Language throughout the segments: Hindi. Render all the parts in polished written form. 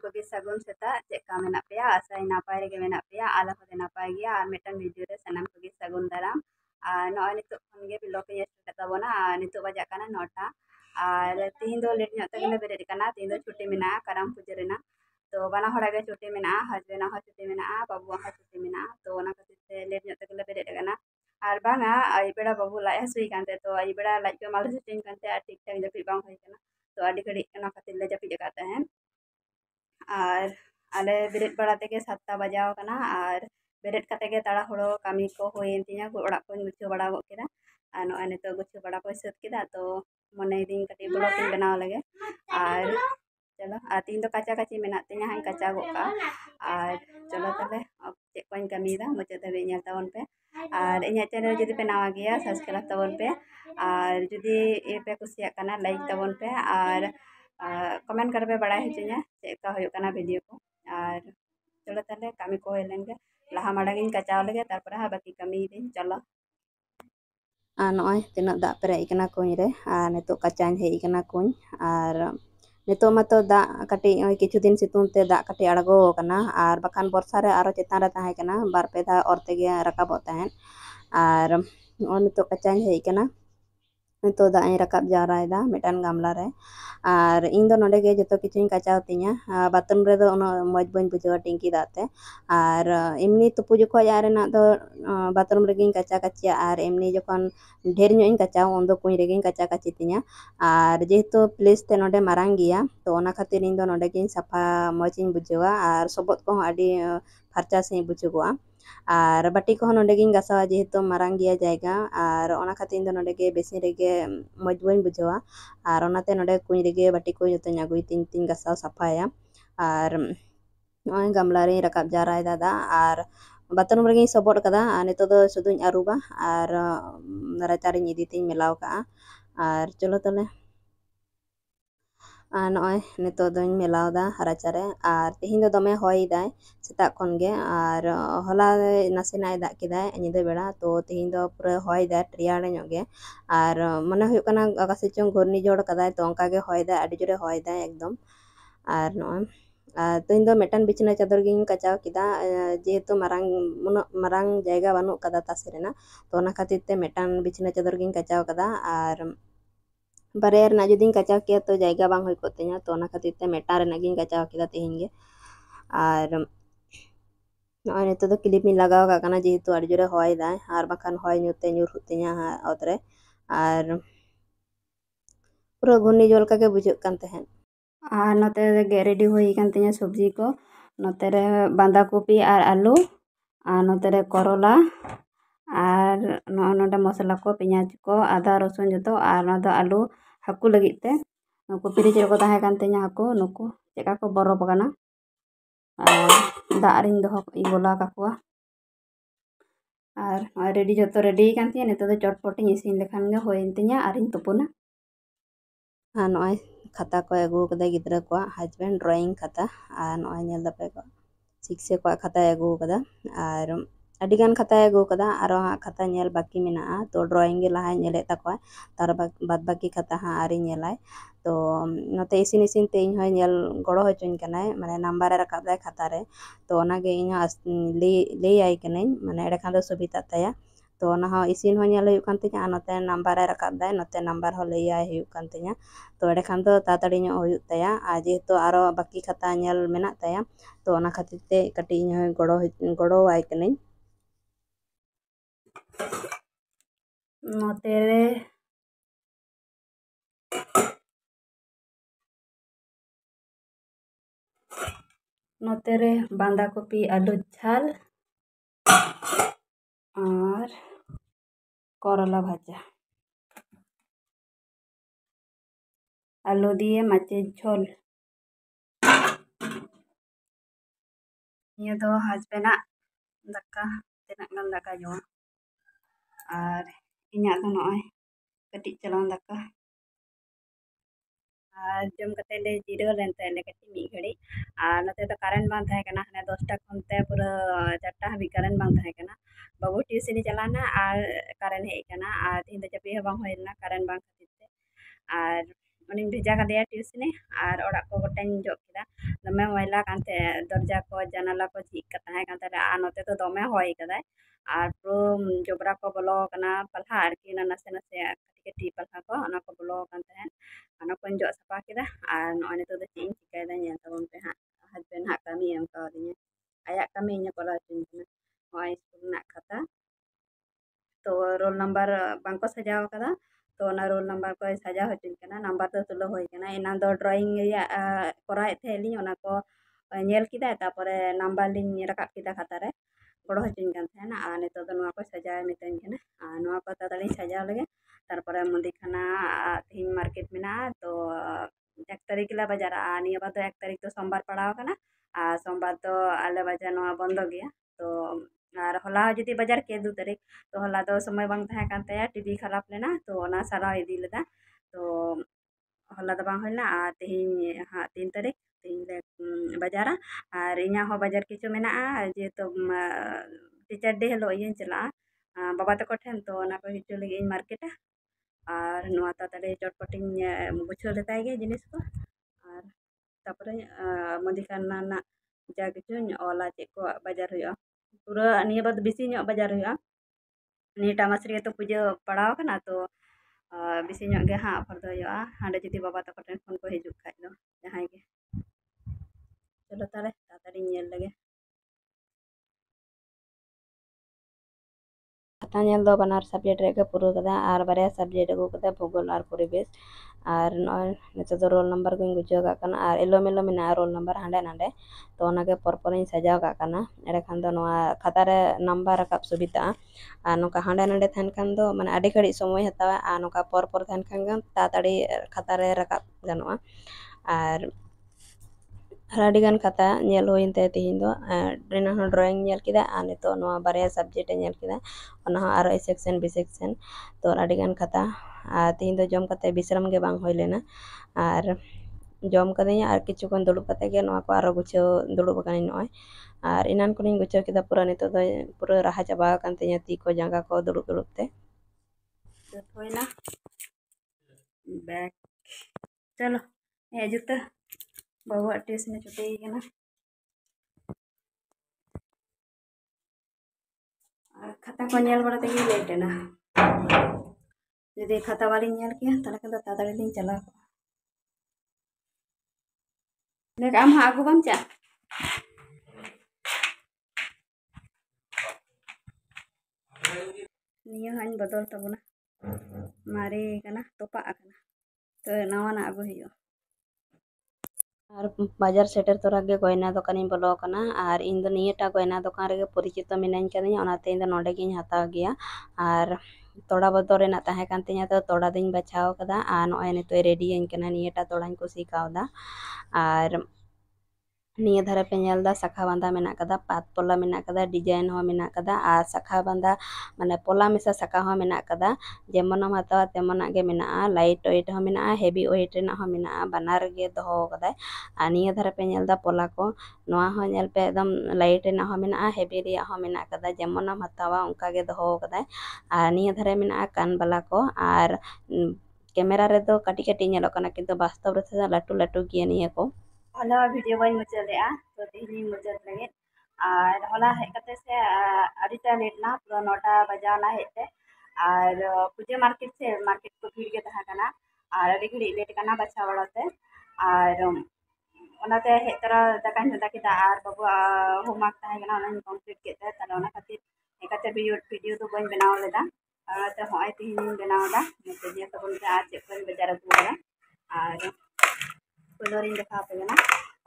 कोगे सगुन सेता चेका मेना पेया आशा नापाय रेगे मेना पेया आला होते नापाय गया और मिटन वीडियो रे सनाम कोगे सगुन दाराम और नॉय नितो खनगे ब्लॉग के स्टार्ट ताबोना नितो बजा काना 9टा और तीन दो लेट ᱧᱚᱜ ᱛᱮᱜᱮᱞᱮ ᱵᱮᱨᱮᱫ ᱠᱟᱱᱟ तीन दो छुट्टी मेना ᱠᱟᱨᱟᱢ ᱯᱩᱡᱟᱹ ᱨᱮᱱᱟᱜ तो बाना हड़ा के छुट्टी मेना हस्बैंड हो छुट्टी मेना बाबू हो छुट्टी मेना तो ओना खातिर ते लेट ᱧᱚᱜ ᱛᱮᱜᱮᱞᱮ ᱵᱮᱨᱮᱫ ᱠᱟᱱᱟ और बांगा आई बेड़ा बाबू लाई हसुई कानते तो आई बेड़ा लाई के माल हसुई कानते और ठीक ठाक जपित बांग होई काना तो आडी घड़ी ओना खातिर ले जपित का तहन और आले बेरेद बड़ा तेगे 7टा बजाव कना और बेरेद कते गे ताड़ा हुड़ो कामी को होयेन तिया ओड़ा को गुछु बड़ा गो केदा और नय नितो गुछु बड़ा को सत केदा तो मने दिन कटी ब्लॉग इन बनाव लगे और चलो आ तीन दो काचा काची मेना तिया हां काचा गो का और चलो तबे चे कोइन कमीदा मुचे तबे नेल तावन पे और इन्या चैनल जुदी पे नवा गया सब्सक्राइब तावन पे और जुदी ए पे कुसिया कना लाइक तावन पे और कमेंट कर पे बड़ा हचुnya चेका होयो कना वीडियो को और चलो तले कमी को हेलेंगे लहा माड़ागिन कचाव लगे तारपर हा बाकी कमी दिन चलो नॉय तिना दा पेरे इकना कुኝ रे और नितो कचाñ हे इकना कुኝ और नितो मतो दा कटी किछु दिन सितुंग ते दा कटी अड़गो कना और बखान बर्षा रे आरो चेतान रे ताहे कना बार पे धा और तेगे रकाबो ताहेन और नितो कचाñ हे इकना तो दा रकाब जावरायदा मिटान गामला रे और इन दो नोडे गे जतो किचुኝ कचाव तिया बाथरूम रे दो उनो मज बन बुझावा टिंकी दाते और एमनी तुपु जखो यारेना दो बाथरूम रे गिन कचा कचिया और एमनी जखन ढेर ᱧᱚᱜ ᱤᱧ कचाव उन दो कुኝ रे गिन कचा कची तिया और जेहेतु प्लेस ते नोडे मारांग गिया तो ओना खातिर इन दो नोडे गिन सफा मज इन बुझावा और सबत को आडी फरचा से बुझुगोआ और बाटी को नोडे गिन गसावा जेहेतु मारांग गिया जायगा और ओना खातिर इन दो नोडे गे बेसिन रेगे मज बन बुझावा और ओनाते नोडे कुኝ रेगे बाटी को जतन अगुई तीन तीन गसाव सफाया और नय गामला रे रकाब जाराय दादा और बाथरूम रेगे सबट कदा नितो दो सुदुኝ अरुबा और राचारिñ इदी तिñ मेलाव का और चलो तले नय नितो दोñ मेलाव दा राचारे और तिहिñ दो दमे होय दाय सेता खन गे और होला नासेना दा केदाय निदा बेड़ा तो तिहिñ दो पूरा होय दा ट्रियाड़े ᱧᱚᱜ गे और मने हुयुग कना आकासे चों घूर्णी जोड़ कदाय तो ओंका गे होय दा आडी जोरे होय दा एकदम और नय तो इन दो मेटन बिछना चादर गिन कचाव किदा जेहेतु मारांग जायगा बानु कदा तासे रेना तो ओना खातिर ते मेटन बिछना चादर गिन कचाव कदा और बारे रना जुदिन कचाव किया तो जायगा बांग होय कोते냐 तो ओना खातिर ते मेटा रेना गिन कचाव किदा तिहिñ गे और नय नितो दो क्लिप इन लगाव का कना जेहेतु आडी जोरे होय दा और बखान होय न्यूते न्यूर हुते냐 ओतरे और पूरा घूर्णी जोल का के बुझुग कान तहेन और नोते गे रेडी होई कान तिया सब्जी को नोते रे बांधा कॉपी और आलू और नोते रे करोला और नोडे मसला को पेंयाज को आदा रसुन जतो और नोदो आलू हाकू लगित ते नुको फ्रिज रे को ताहे कान तिया हाकू नुको चेका को बरफ गाना और दा रिन दो गोला काकुआ और रेडी जतो रेडी कान तिया नितो दो चटपटी इसिन लेखान गे होयन तिया आरिन तुपुना नय खाता को अगू कदा गिद्रा को हस्बैंड ड्राइंग खाता और नय नेल दपे को शिक्षक को खाता अगू कदा और अडी गान खाता अगू कदा आरो खाता नेल बाकी मेना तो ड्राइंग गे लहा नेले तको तार बाद बाकी खाता हा आरी नेलाय तो नते इसिन इसिन ते इन होय नेल गड़ो होचुन कनाय माने नंबर रकाब दाय खाता रे तो ओना गे इन ले आई कनाय माने एडे खान दो सुबिता ताया तो ओना हो इसिन हो नेल हुयु कान तिया नते नंबर रकाब दाय नते नंबर हो ले आई हुयु कान तिया तो एडे खान दो तातड़ी ᱧᱚᱜ हुयु ताया आ जेहेतु आरो बाकी खाता नेल मेना ताया तो ओना खातिर ते कटी इन होय गड़ो वाय कनाय नोते रे बांधा कॉपी आलू झाल और करला भाजा आलू दिए माचे झोल ये दो हस्बैंड दाका तेना गान दाका जो और इन्या दो नय कटी चलान दाका और जम कते ले जीरो लेनते ले कटी मी घड़ी और नते तो करेंट बांध थाहे कना हने 10टा खनते पूरा 4टा हाबी करेंट बांध थाहे कना बाबू ट्यूशन चलाना और करेंट हे कना और तीन दो जपी बांग होइना करेंट बांग खातिर ते और उनी भेजा का दिया ट्यूशन और ओड़ा को गोटाñ जो किदा दमे मैला कानते दरजा को जनाला को झिक का तहे कानते आ नोते तो दमे होय कदाय आर पुरो जोबरा को बोलो कना पलहा आरकी ना नसे नसे कटी पलहा को ona को बोलो कानते हैं ona को जो सफा केदा आर नोने तो द चिन चिकायदा ñel tabon पे हा हस्बैंड हा kami em ka dinya ayak kami nya kola चिन होय स्कूल ना खाता तो रोल नंबर बांको सजाव कदा तो ना रोल नंबर को सजा होचिन कना नंबर तो तुलो होय कना एना दो ड्राइंग या कोरा थे ली ओना को ñel किदा तापरे नंबर लिन रकाब किदा खाता रे गड़ो होचिन कान थे ना आ नितो दो नवा को सजा मितन कना आ नवा को तातड़ी सजा लगे तारपरे मुंदी खाना तीन मार्केट में ना तो 1 तारीख ला बाजार आ निया बा तो 1 तारीख तो सोमवार पड़ाव कना आ सोमवार तो आले बाजार नवा बंद गया तो आर होला जुदी बाजार के 2 तारीख तो होला तो समय बांग तहे कान तया टीवी खराब लेना तो ओना सारा इदी लेदा तो होला तो बांग होलना आ तेहिं हाँ 3 तारीख तेहिं ले बाजारा आर इኛ हो बाजार किछु मेना जे तो टीचर डे हेलो ये चला बाबा तको ठेन तो ओना को हिजु लगे इन मार्केट आर नवा तातड़े चटपटिंग गुछो लेताय गे जिनिस को आर तापरे मदिखाना ना जा किछु ओला चेक को बाजार हुआ पूरा निया बाद बिसी ñok बाजार हुआ निया टामासरी तो पूजा पड़ाव कना तो बिसी ñok गे हाँ फरदो हुआ हांडे जुदी बाबा तको ठेन फोन को हिजुक खाय दो जहां गे चलो ताले तातड़ी ñel लगे kata ñel do banar subject rega puru kada ar barya subject agu kada bhugol ar poribesh ar noy nito do roll number ko gujo ga kana ar elomelo mena roll number hande nande to onage porpor in sajao ga kana ere khan do noa khata re number rakap subita ar noka hande nande than khan do mane adi khadi somoy hatawa ar noka porpor than khan ta tadi khata re rakap ganoa ar ᱟᱹᱰᱤᱜᱟᱱ ᱠᱷᱟᱛᱟ ᱧᱮᱞ ᱦᱩᱭᱮᱱ ᱛᱟᱭᱟ ᱛᱮᱦᱮᱧ ᱫᱚ ᱨᱮᱱᱟᱜ ᱦᱚᱸ ᱰᱨᱚᱭᱤᱝ ᱧᱮᱞ ᱠᱮᱫᱟ ᱟᱨ ᱱᱤᱛᱚᱜ ᱱᱚᱣᱟ ᱵᱟᱨᱭᱟ ᱥᱟᱵᱡᱮक्ᱴ ᱮ ᱧᱮᱞ ᱠᱮᱫᱟ ᱚᱱᱟ ᱦᱚᱸ ᱟᱨᱚ ᱮ ᱥᱮᱠᱥᱮᱱ ᱵᱤ ᱥᱮᱠᱥᱮᱱ ᱛᱚ ᱟᱹᱰᱤᱜᱟᱱ ᱠᱷᱟᱛᱟ ᱟᱨ ᱛᱮᱦᱮᱧ ᱫᱚ ᱡᱚᱢ ᱠᱟᱛᱮ ᱵᱤᱥᱨᱟᱢ ᱜᱮ ᱵᱟᱝ ᱦᱩᱭ ᱞᱮᱱᱟ ᱟᱨ ᱡᱚᱢ ᱠᱟᱹᱫᱟᱹᱧ ᱟᱨ ᱠᱤᱪᱷᱩ ᱠᱷᱚᱱ ᱫᱩᱲᱩᱵ ᱠᱟᱛᱮ ᱜᱮ ᱱᱚᱣᱟ ᱠᱚ ᱟᱨᱚ ᱜᱩᱪᱷᱟᱹᱣ ᱫᱩᱲᱩᱵ ᱟᱠᱟᱱᱟᱹᱧ ᱱᱚᱜᱼᱚᱭ ᱟᱨ ᱮᱱᱟᱱ ᱠᱷᱚᱱᱤᱧ ᱜᱩᱪᱷᱟᱹᱣ ᱠᱮᱫᱟ ᱯᱩᱨᱟᱹ ᱱᱤᱛᱚᱜ ᱫᱚ ᱯᱩᱨᱟᱹ ᱨᱟᱦᱟ ᱪᱟᱵᱟ ᱟᱠᱟᱱ ᱛᱤᱧᱟ ᱛᱤ ᱠᱚ ᱡᱟᱸᱜᱟ ᱠᱚ ᱫᱩᱲᱩᱵ ᱫᱩᱲᱩᱵ ᱛᱮ ᱦᱩᱭᱱᱟ बैग चलो ये जूता बाबुआ ट्यूशन छुट्टी कना खाता को ñel बड़ा तेगी लेट ना जदि खाता वाली ñel किया ताले कदा तातड़ी लिंग चला ने काम हा आगु बम चा निया हाñ बदल तबना मारे कना तोपा कना तो नवा ना आगु हियो और बाजार सेटर तोरा गे गयना दोकान इन बोलो कना और इन दो नियटा गयना दोकान रे परिचित मिनाइन कदिन ओनाते इन दो नोडे गिन हताव गया और तोड़ा बदल रेना ताहे कान तिया तो तोड़ा दिन बचाव कदा आ नोय नितो रेडी इन कना नियटा तोड़ाइन कुसी कावदा और निया धारे पे ñelदा साखा बांधा मेना कदा पात पोला मेना कदा डिजाइन हो मेना कदा आ साखा बांधा माने पोला मेसा साखा हो मेना कदा जेमनम हतावा तेमना गे मेना लाइट वेट हो मेना हेवी वेट रेना हो मेना बानार गे दोहो कदा आ निया धारे पे ñelदा पोला को नोआ हो ñel पे एकदम लाइट रेना हो मेना हेवी रिया हो मेना कदा जेमनम हतावा उनका गे दोहो कदा आ निया धारे मेना कान बाला को आर कैमरा रे दो काटी काटी ñelok kana किंतु वास्तव रे लाटू लाटू गिया निया को होला वीडियो बाई मुचादे तो तेहनी मुचाद लगे और होला हेज कते से अड़ीटा लेट ना पूरा 9टा बजाना हेते और पूजा मार्केट से मार्केट को भीड़ के तहा कना और अड़ी घड़ी लेट कना बच्चा बड़ाते और ओनाते हेज तरा दाका झंडा किदा और बाबू होमवर्क तहा कना ओना कंप्लीट केते तले ओना खातिर हेकते वीडियो तो बन बनाव लेदा और ते होय तेहनी बनावदा मते जे तबन के आज कोन बाजार को और कलरिंग देखा पे ना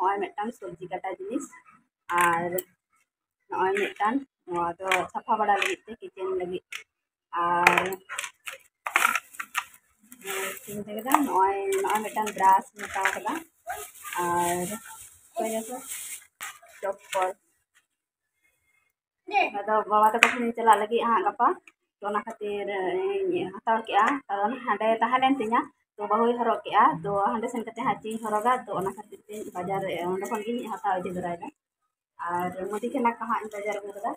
नॉय मिटन सब्जी काटा जिनिस और नॉय मिटन नॉय तो सफा बड़ा लगी ते किचन लगी और तीन जगह नॉय मिटन ब्रश मेटा कदा और कोई जैसे चप्पल तो बाबा तो कहीं चला लगी हाँ गपा तो ना खातिर हताव के कारण हांडे तहालेन तिया तो बहुई हरक के तो हांडे सेन कते हाची हरगा तो ना खातिर ते बाजार ओंडे खन गिन हताव इदि दरायना और मोदी के ना कहा इन बाजार में कदा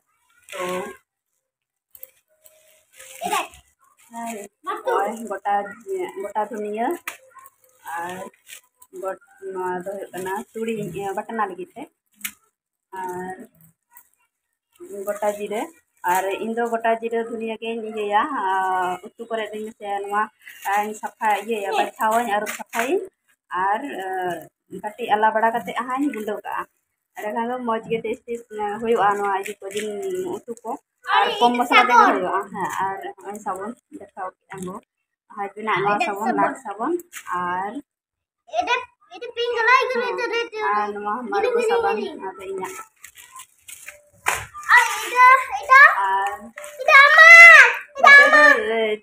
तो गोटा गोटा धनिया और गोट तुड़ी बटना लगे और गोटा जीरे और इन दो गोटा जीरे धनिया के इया उतु करे से सफा इया बाछावाई और सफाई और कटी आला बड़ा कते हाई गुंडो का एरखान दो मौज गे टेस्टी हुआ इजी को दिन उतु को और कम मसला दे हुआ हाँ और साबुन देखा आंगो हाय बिना साबुन लाख साबुन और मार्गो साबुन आते इना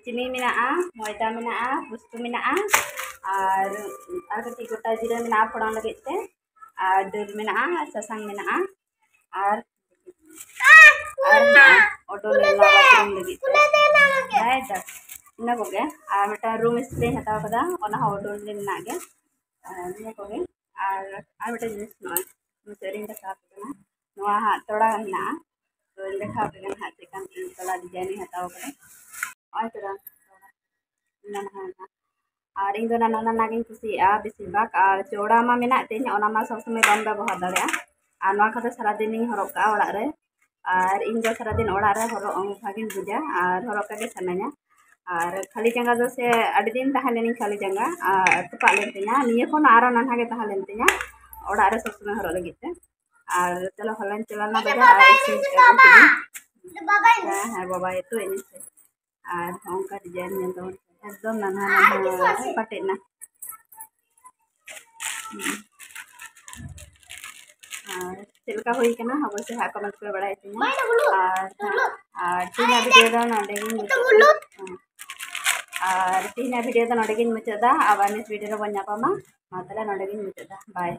चीनी मेना मैदा मेना बुस्तु मेना और कटी गोटा जीरा मेना फोड़न लगे और दाल मेना सासांग मेना और ओडोल लगे इन कोगे और मिटा रूम स्प्रे हटाव कदा ओडोल मेना गे इन कोगे और मिटा जिनिस मुचारी देखा हाँ तोड़ा मेना तो देखा हाँ चिकन तला डिजाइन हटाव कदा और इन नाना नाना गिन कुसिया बेसिर भाग और चौड़ा मा मेना तीन ओना सब समय बम व्यवहार दाड़ा और नवा खाते सारा दिन हरक का ओड़ा रे और इन दो सारा दिन ओड़ा रे हरक भागिन बुझा और हरक के सानाया और खाली जांगा दो से अड़ी दिन तहलेनी खाली जांगा तुपा लेनतिया निये खन आरो नाना गे तहलेनतिया ओड़ा रे सब समय हरक लगिते और चलो हलन चलना बाजार हाँ बाबा ये तो इनसे और उनका डिजाइन तो एकदम नाना नाना पटेना और चिलका हुई के ना हम से हाँ कमेंट पे बढ़ाई थी और तीना वीडियो दो नोडे और तीना वीडियो दो नोडे मुचादा अब नेक्स्ट वीडियो रो बन्या पामा मातला नोडे मुचादा बाय।